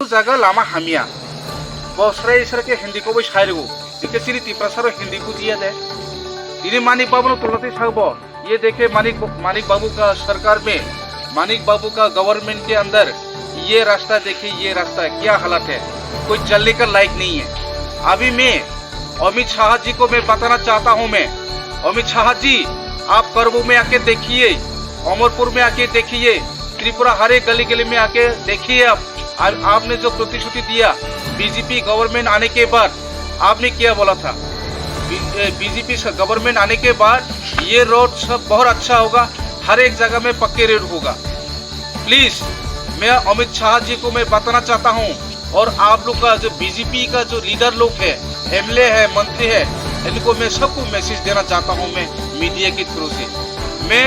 jaga lama hamia bosra isra ke hindi ko bishairu dike siri tiprasaro hindi को दिया दे इन्हें मानिक बाबू ने तुलते साहब ये देखे मानिक बाबू का सरकार में मानिक बाबू का गवर्नमेंट के अंदर ये रास्ता देखिए, ये रास्ता क्या हालत है, कोई चलने का लायक नहीं है। अभी मैं अमित शाह जी को मैं बताना चाहता हूँ, मैं अमित शाह जी आप करबू में आके देखिए, अमरपुर में आके देखिए, त्रिपुरा हर एक गली गली में आके देखिए। आपने जो प्रतिश्रुति दिया बीजेपी गवर्नमेंट आने के बाद, आपने क्या बोला था बीजेपी गवर्नमेंट आने के बाद ये रोड सब बहुत अच्छा होगा, हर एक जगह में पक्के रोड होगा। प्लीज मैं अमित शाह जी को मैं बताना चाहता हूँ, और आप लोग का जो बीजेपी का जो लीडर लोग है, एमएलए है, मंत्री है, इनको मैं सबको मैसेज देना चाहता हूँ, मैं मीडिया के थ्रू से मैं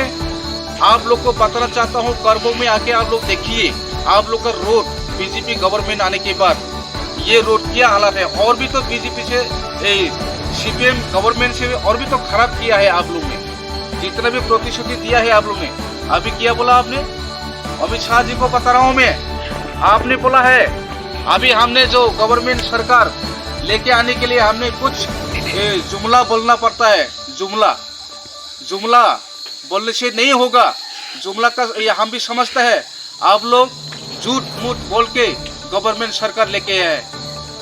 आप लोग को बताना चाहता हूँ, कर्मों में आके आप लोग देखिए आप लोग का रोड बीजेपी गवर्नमेंट आने के बाद ये रोड क्या हालत है। और भी तो बीजेपी से सीपीएम गवर्नमेंट से और भी तो खराब किया है आप लोग ने, जितना भी प्रतिश्रुति दिया है आप लोग ने। अभी क्या बोला आपने, अमित शाह जी को बता रहा हूँ मैं, आपने बोला है अभी हमने जो गवर्नमेंट सरकार लेके आने के लिए हमने कुछ जुमला बोलना पड़ता है। जुमला बोलने से नहीं होगा, जुमला का हम भी समझते हैं। आप लोग झूठ मूठ बोल के गवर्नमेंट सरकार लेके आए।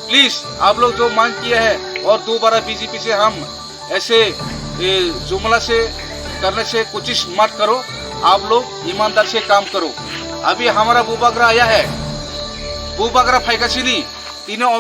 प्लीज आप लोग जो मांग किया है और दोबारा बीजेपी से हम ऐसे जुमला से करने से कोशिश मत करो, आप लोग ईमानदार से काम करो। अभी हमारा बुबागरा आया है, बुबागरा फाइकासिनी तीनों